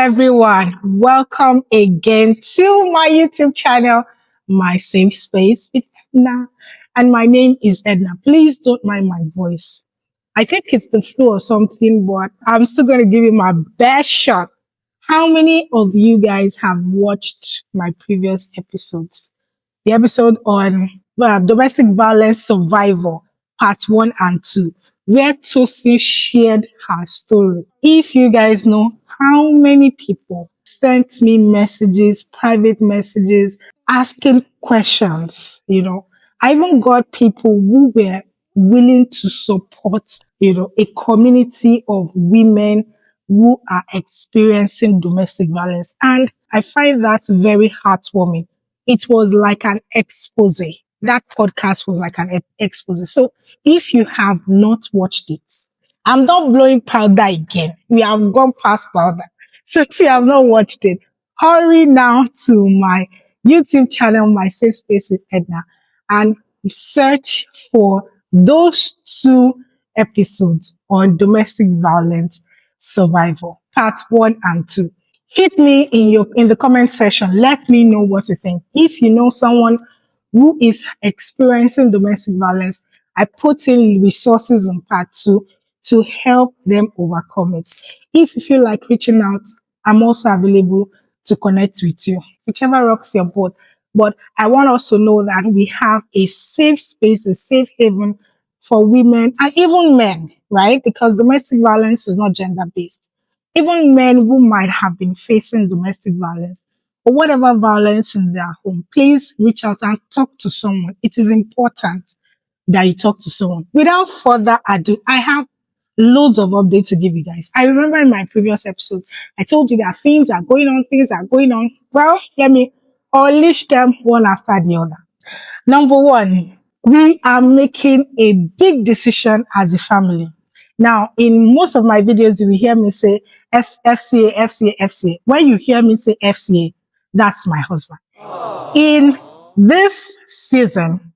everyone. Welcome again to my YouTube channel, MySafe Space with Edna. And my name is Edna. Please don't mind my voice. I think it's the flu or something, but I'm still going to give it my best shot. How many of you guys have watched my previous episodes? The episode on domestic violence survival, part 1 and 2, where Tosin shared her story. If you guys know how many people sent me messages, private messages, asking questions, I even got people who were willing to support, a community of women who are experiencing domestic violence. And I find that very heartwarming. It was like an expose. That podcast was like an expose. So if you have not watched it, I'm not blowing powder again. We have gone past powder. So if you have not watched it, hurry now to my YouTube channel, My Safe Space with Edna, and search for those 2 episodes on domestic violence survival, part 1 and 2. Hit me in the comment section. Let me know what you think. If you know someone who is experiencing domestic violence, I put in resources in part 2 to help them overcome it. If you feel like reaching out, I'm also available to connect with you, whichever rocks your boat. But I want us to know that we have a safe space, a safe haven for women and even men, right? Because domestic violence is not gender-based. Even men who might have been facing domestic violence or whatever violence in their home, please reach out and talk to someone. It is important that you talk to someone. Without further ado, I have loads of updates to give you guys. I remember in my previous episodes, I told you that things are going on. Well, let me unleash them one after the other. Number 1, we are making a big decision as a family. Now, in most of my videos, you will hear me say FCA. When you hear me say FCA, that's my husband. In this season,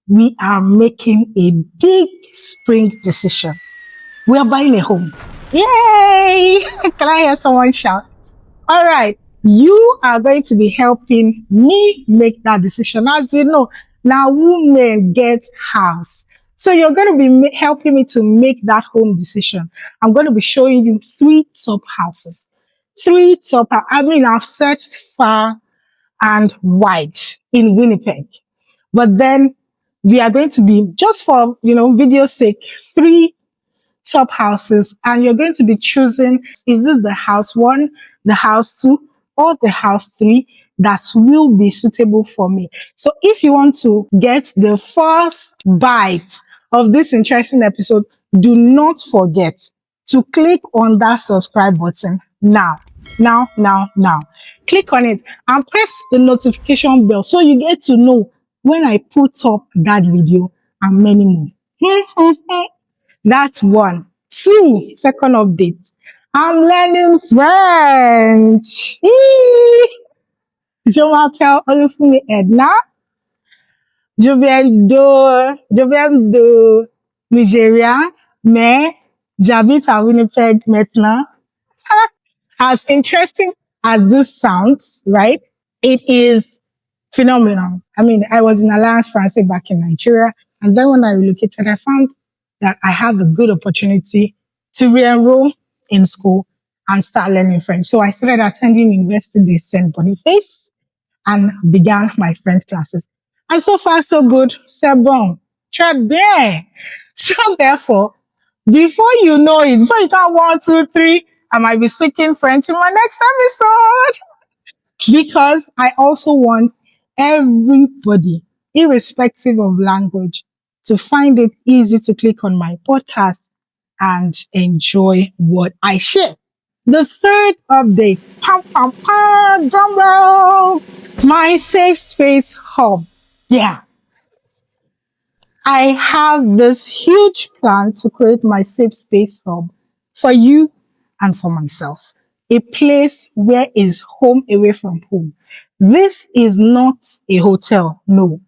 we are making a big spring decision. We are buying a home. Yay! Can I hear someone shout? All right. You are going to be helping me make that decision. As you know, now women get house. So you're going to be helping me to make that home decision. I'm going to be showing you 3 top houses. I've searched far and wide in Winnipeg. But then we are going to be, just for, video's sake, 3 top houses, and you're going to be choosing, is it the house 1, the house 2, or the house 3 that will be suitable for me. So if you want to get the first bite of this interesting episode, do not forget to click on that subscribe button now. Click on it and press the notification bell so you get to know when I put up that video and many more. That's 1. 2, second update. I'm learning French. Je m'appelle Olufumi Edna. Je viens de Nigeria, mais j'habite à Winnipeg maintenant. As interesting as this sounds, right? It is phenomenal. I mean, I was in Alliance Française back in Nigeria, and then when I relocated, I found that I had the good opportunity to re-enroll in school and start learning French. So I started attending University de Saint-Boniface and began my French classes. And so far, so good. C'est bon. Très bien. So therefore, before you know it, before you count 1, 2, 3, I might be speaking French in my next episode. Because I also want everybody, irrespective of language, to find it easy to click on my podcast and enjoy what I share. The third update, drum roll, My Safe Space Hub. Yeah. I have this huge plan to create my Safe Space Hub for you and for myself. A place where is home away from home. This is not a hotel. No.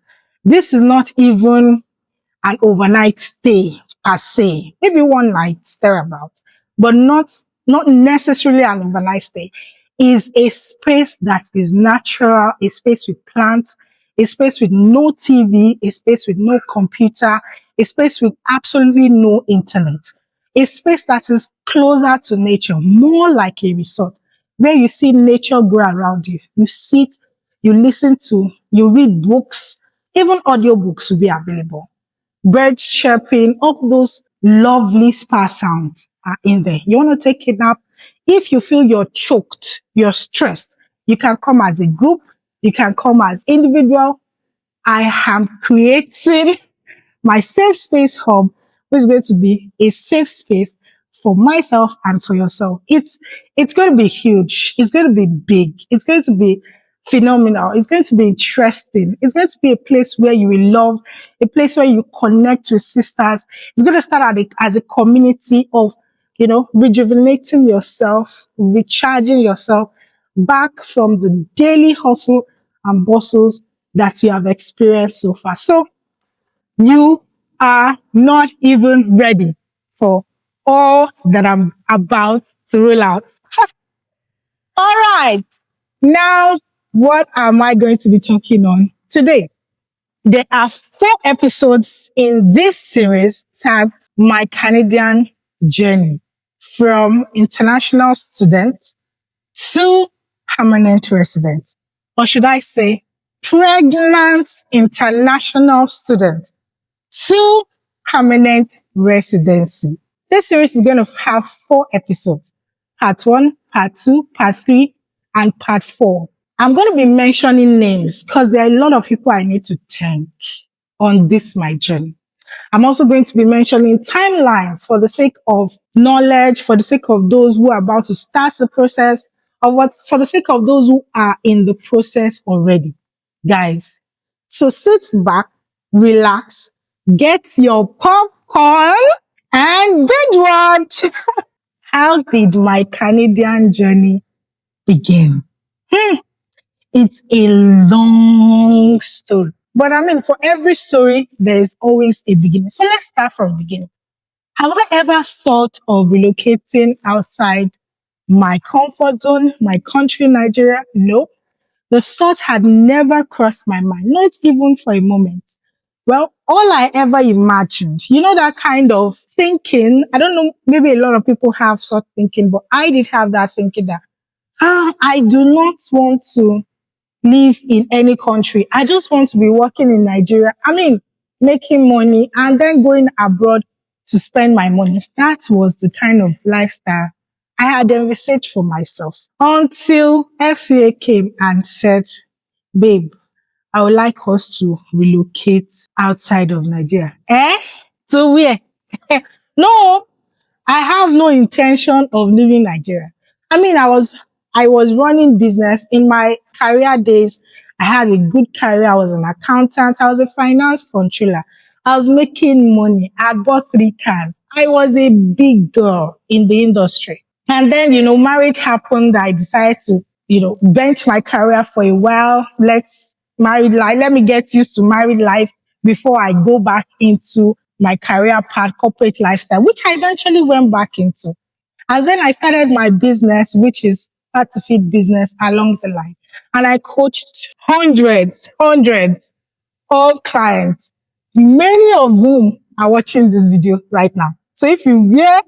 This is not even an overnight stay per se. Maybe one night thereabout, but not not necessarily an overnight stay, is a space that is natural, a space with plants, a space with no TV, a space with no computer, a space with absolutely no internet, a space that is closer to nature, more like a resort, where you see nature grow around you. You sit, you listen to, you read books, even audiobooks will be available. Birds chirping, all those lovely spa sounds are in there. You want to take a nap? If you feel you're choked, you're stressed, you can come as a group, you can come as individual. I am creating my safe space hub, which is going to be a safe space for myself and for yourself. It's going to be huge. It's going to be big. It's going to be phenomenal. It's going to be interesting. It's going to be a place where you will love, a place where you connect with sisters. It's going to start as a community of, rejuvenating yourself, recharging yourself back from the daily hustle and bustles that you have experienced so far. So you are not even ready for all that I'm about to roll out. All right. Now, what am I going to be talking on today? There are 4 episodes in this series tagged My Canadian Journey, from international student to permanent resident. Or should I say, pregnant international student to permanent residency. This series is going to have 4 episodes. Part 1, Part 2, Part 3, and Part 4. I'm going to be mentioning names because there are a lot of people I need to thank on this my journey. I'm also going to be mentioning timelines for the sake of knowledge, for the sake of those who are about to start the process, for the sake of those who are in the process already. Guys, so sit back, relax, get your popcorn, and binge watch. How did my Canadian journey begin? It's a long story. But for every story, there's always a beginning. So let's start from the beginning. Have I ever thought of relocating outside my comfort zone, my country, Nigeria? No. The thought had never crossed my mind, not even for a moment. Well, all I ever imagined, that kind of thinking, I don't know, maybe a lot of people have such thinking, but I did have that thinking that, I do not want to live in any country. I just want to be working in Nigeria. Making money and then going abroad to spend my money. That was the kind of lifestyle I had envisaged for myself until FCA came and said, babe, I would like us to relocate outside of Nigeria. To where? No, I have no intention of leaving Nigeria. I was running business in my career days. I had a good career. I was an accountant. I was a finance controller. I was making money. I had bought 3 cars. I was a big girl in the industry. And then, marriage happened. I decided to, bench my career for a while. Let me get used to married life before I go back into my career path, corporate lifestyle, which I eventually went back into. And then I started my business, which is Hard to Feed business along the line. And I coached hundreds of clients, many of whom are watching this video right now. So if you hear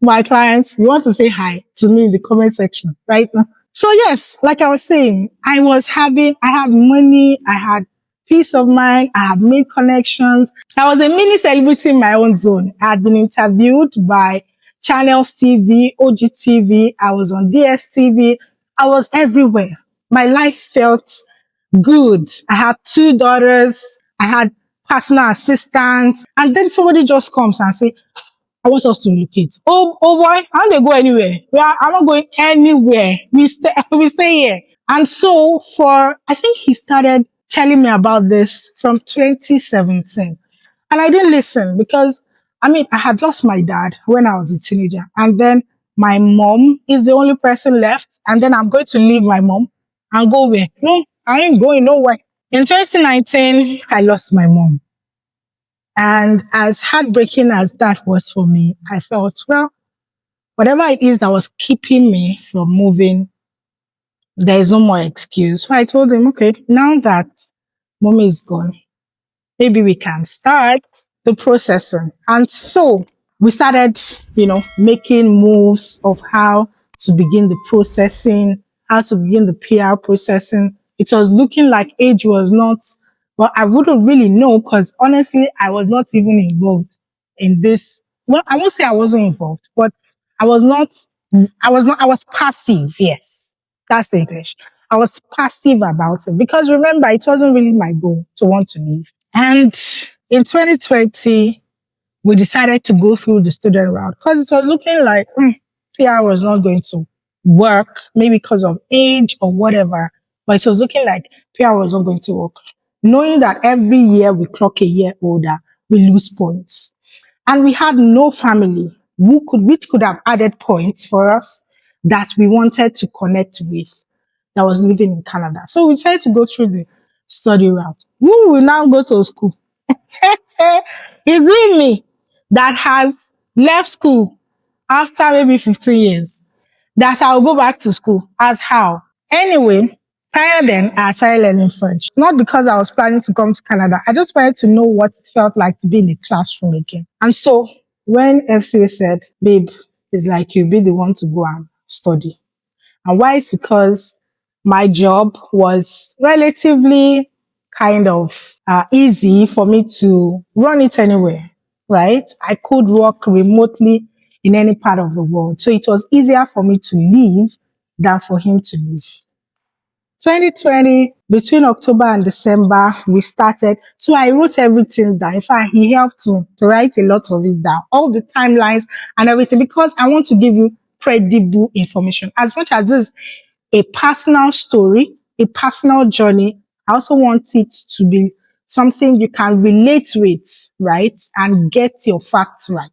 my clients, you want to say hi to me in the comment section right now. So yes, like I was saying, I had money, I had peace of mind, I had made connections. I was a mini celebrity in my own zone. I had been interviewed by Channels TV, OGTV, I was on DSTV, I was everywhere. My life felt good. I had 2 daughters, I had personal assistants, and then somebody just comes and say, I want us to relocate. Oh boy, I don't go anywhere. I'm not going anywhere. We stay here. And so I think he started telling me about this from 2017. And I didn't listen because, I had lost my dad when I was a teenager. And then my mom is the only person left. And then I'm going to leave my mom and go where? No, I ain't going nowhere. In 2019, I lost my mom. And as heartbreaking as that was for me, I felt, well, whatever it is that was keeping me from moving, there is no more excuse. So I told him, okay, now that mommy is gone, maybe we can start the processing. And so we started, making moves of how to begin the processing, how to begin the PR processing. It was looking like age was not, well, I wouldn't really know because honestly, I was not even involved in this. Well, I won't say I wasn't involved, but I was not, I was passive. Yes, that's the English. I was passive about it because remember, it wasn't really my goal to want to leave. And in 2020, we decided to go through the student route because it was looking like PR was not going to work, maybe because of age or whatever. But it was looking like PR was not going to work. Knowing that every year we clock a year older, we lose points. And we had no family which could have added points for us that we wanted to connect with that was living in Canada. So we decided to go through the study route. Who will now go to school? Is it me that has left school after maybe 15 years that I'll go back to school? As how? Anyway, prior then, I started learning French. Not because I was planning to come to Canada. I just wanted to know what it felt like to be in a classroom again. And so when FCA said, babe, it's like you'll be the one to go and study. And why? It's because my job was relatively kind of easy for me to run it anywhere, right? I could work remotely in any part of the world. So it was easier for me to leave than for him to leave. 2020, between October and December, we started. So I wrote everything down. In fact, he helped me to write a lot of it down, all the timelines and everything, because I want to give you credible information. As much as this is a personal story, a personal journey, I also want it to be something you can relate with, right? And get your facts right.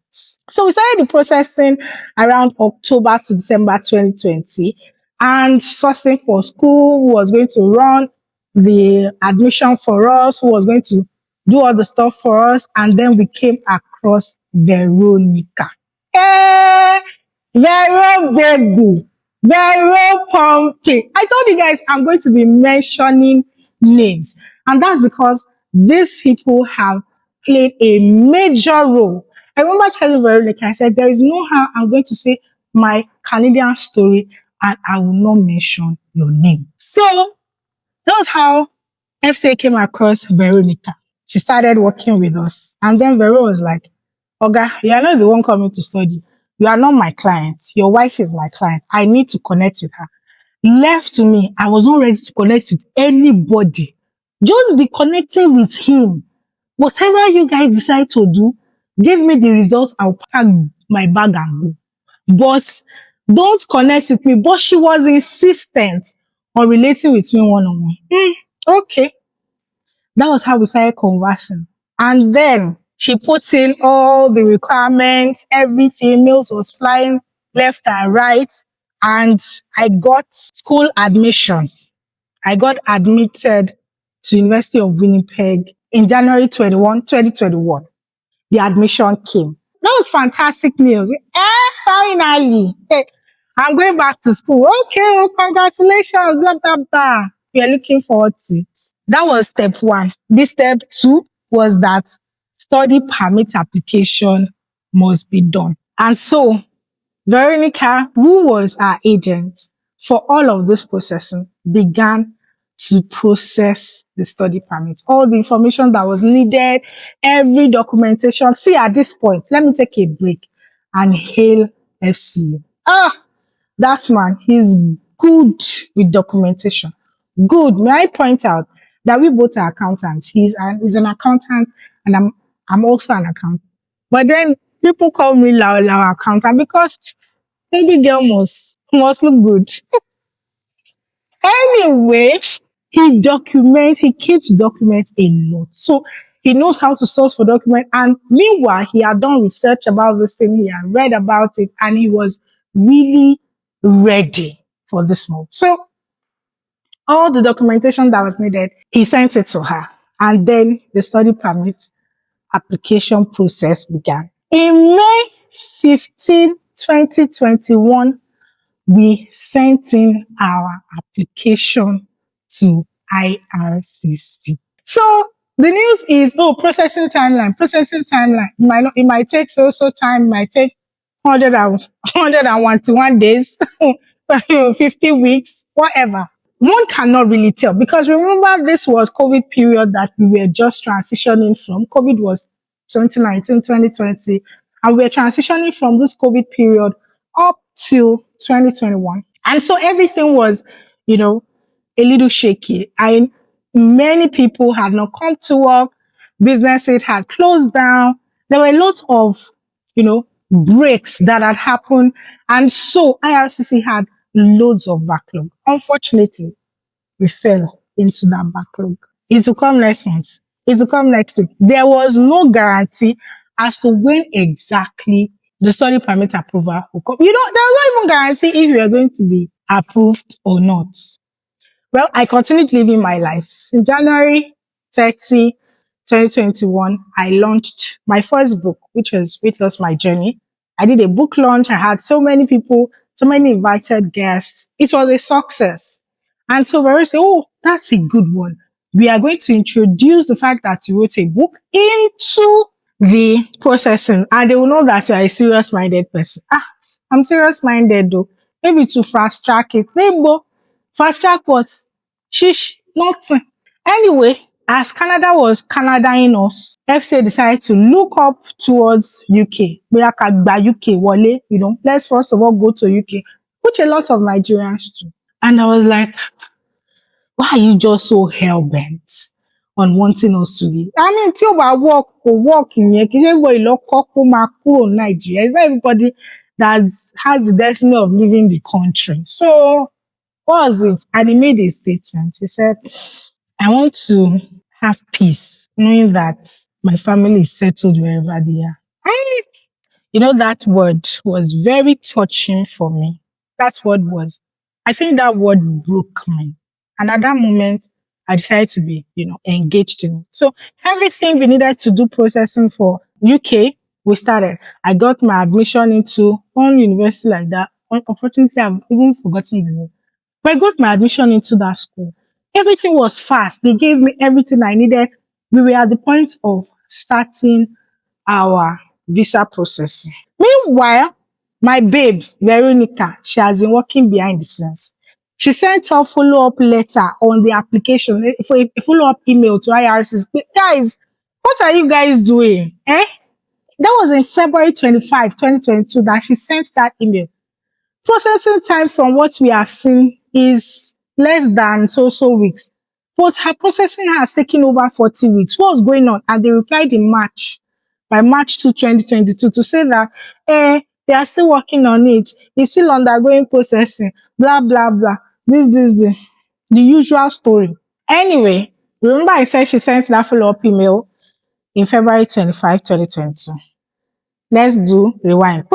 So we started the processing around October to December 2020. And sourcing for school, who was going to run the admission for us, who was going to do all the stuff for us. And then we came across Veronica. Hey, Vero baby, Vero pumping. I told you guys I'm going to be mentioning names. And that's because these people have played a major role. I remember telling Veronica, I said, there is no how I'm going to say my Canadian story and I will not mention your name. So that was how FCA came across Veronica. She started working with us. And then Vero was like, Oga, you are not the one coming to study. You are not my client. Your wife is my client. I need to connect with her. Left to me, I was not ready to connect with anybody. Just be connecting with him. Whatever you guys decide to do, give me the results. I'll pack my bag and go. But don't connect with me. But she was insistent on relating with me one-on-one. Okay. That was how we started conversing. And then she put in all the requirements, everything. Mails was flying left and right. And I got school admission. I got admitted to University of Winnipeg in January 2021. The admission came. That was fantastic news. Finally. Hey, I'm going back to school. Okay, well, congratulations. Blah, blah, blah. We are looking forward to it. That was step one. This step two was that study permit application must be done. And so Veronica, who was our agent for all of this processing, began to process the study permit. All the information that was needed, every documentation. See, at this point, let me take a break and hail FC. That man, he's good with documentation. Good. May I point out that we both are accountants. He's an accountant and I'm also an accountant. But then people call me Lao accountant because baby girl must look good. Anyway, he keeps documents a lot. So he knows how to source for document. And meanwhile, he had done research about this thing. He had read about it and he was really ready for this move. So all the documentation that was needed, he sent it to her. And then the study permit application process began. In May 15, 2021, we sent in our application to IRCC. So the news is, oh, processing timeline, processing timeline. It might take so time, it might take 121 days, 50 weeks, whatever. One cannot really tell because remember this was COVID period that we were just transitioning from. COVID was 2019, 2020, and we were transitioning from this COVID period up to 2021. And so everything was, you know, a little shaky. Many people had not come to work. Businesses had closed down. There were a lot of, breaks that had happened. And so IRCC had loads of backlog. Unfortunately, we fell into that backlog. It will come next month. It will come next week. There was no guarantee as to when exactly the study permit approval will come. There was not even guarantee if you are going to be approved or not. Well, I continued living my life. In January 30, 2021, I launched my first book, which was my journey. I did a book launch. I had so many people, so many invited guests. It was a success. And so we say, oh, that's a good one. We are going to introduce the fact that you wrote a book into the processing, and they will know that you are a serious-minded person. I'm serious-minded though. Maybe to fast track it. Maybe fast track what? Shish, nothing. Anyway, as Canada was Canadaing us, FCA decided to look up towards UK. Bóyá ká gba UK wọlé, let's first of all go to UK, which a lot of Nigerians do. And I was like, why are you just so hell-bent on wanting us to leave? I mean, tí ó bá work ìyẹn, kì í ṣe everybody ló kọ́ kó máa kúrò Nigeria. It's not everybody that has the destiny of leaving the country. So, what was it? And he made a statement. He said, I want to have peace, knowing that my family is settled wherever they are. That word was very touching for me. I think that word broke me. And at that moment, I decided to be, engaged in it. So everything we needed to do processing for UK, we started. I got my admission into one university like that. Unfortunately, I've even forgotten the name. But I got my admission into that school. Everything was fast. They gave me everything I needed. We were at the point of starting our visa processing. Meanwhile, my babe, Veronica, she has been working behind the scenes. She sent her follow-up letter on the application, for a follow-up email to IRCC. Guys, what are you guys doing? That was in February 25, 2022 that she sent that email. Processing time from what we have seen is less than so weeks. But her processing has taken over 40 weeks. What's going on? And they replied in March, by March 2, 2022, to say that they are still working on it. It's still undergoing processing. Blah, blah, blah. The usual story. Anyway, remember I said she sent that follow-up email in February 25, 2022. Let's do rewind.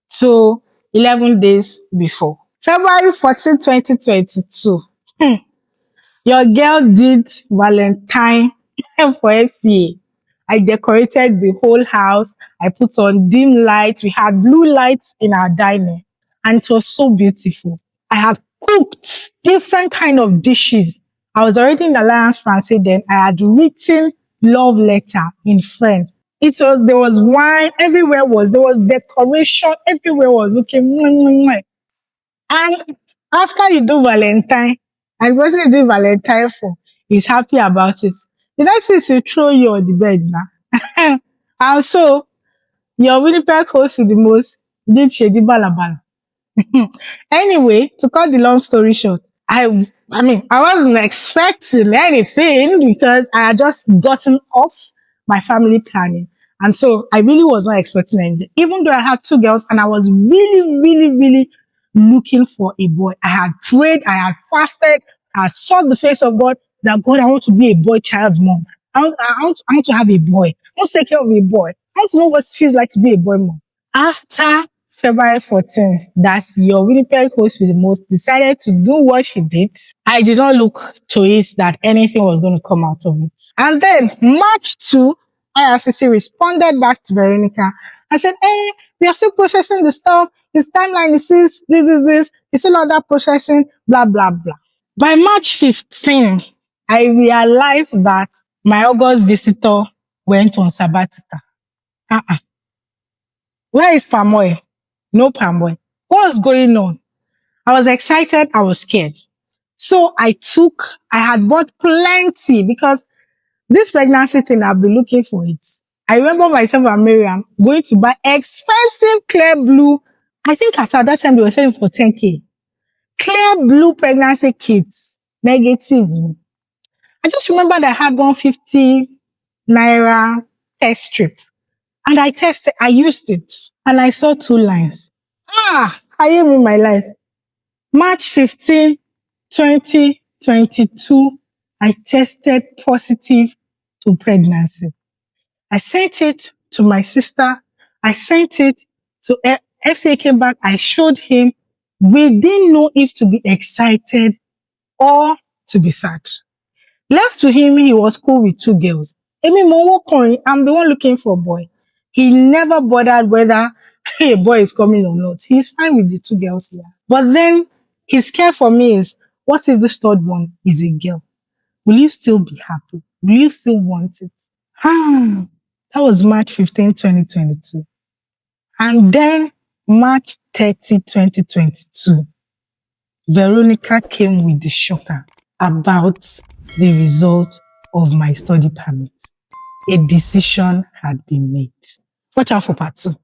So 11 days before. February 14, 2022. Your girl did Valentine for FCA. I decorated the whole house. I put on dim lights. We had blue lights in our dining. And it was so beautiful. I had cooked different kind of dishes. I was already in Alliance Française then. I had written love letter in French. There was wine everywhere there was decoration everywhere was looking. And after you do Valentine, and the person you do Valentine for is happy about it. The next thing is to throw you on the bed now. And so, your Winnipeg host with the most did shady balabala. Anyway, to cut the long story short, I wasn't expecting anything because I had just gotten off my family planning. And so I really was not expecting anything. Even though I had two girls and I was really, really, really looking for a boy. I had prayed, I had fasted, I had sought the face of God that God, I want to be a boy child mom. I want to have a boy. I want to take care of a boy. I want to know what it feels like to be a boy mom. After February 14, that your Winnipeg host with the most decided to do what she did, I did not look to it that anything was going to come out of it. And then March 2, IRCC responded back to Veronica and said, hey, we are still processing the stuff. His timeline is this. It's still under processing, blah, blah, blah. By March 15, I realized that my August visitor went on sabbatical. Where is palm oil? No palm oil. What was going on? I was excited. I was scared. So I had bought plenty because this pregnancy thing, I've been looking for it. I remember myself and Miriam going to buy expensive clear blue. I think at that time they were selling for 10K. Clear blue pregnancy kits, negative. I just remember that I had 150 naira test strip. And I used it. And I saw 2 lines. I am in my life. March 15, 2022, I tested positive to pregnancy. I sent it to my sister. I sent it to FCA came back. I showed him. We didn't know if to be excited or to be sad. Left to him, he was cool with 2 girls. I'm the one looking for a boy. He never bothered whether a boy is coming or not. He's fine with the 2 girls here. But then his care for me is, what if this 3rd one is a girl? Will you still be happy? Will you still want it? That was March 15, 2022. And then March 30, 2022, Veronica came with the shocker about the result of my study permit. A decision had been made. Watch out for part 2.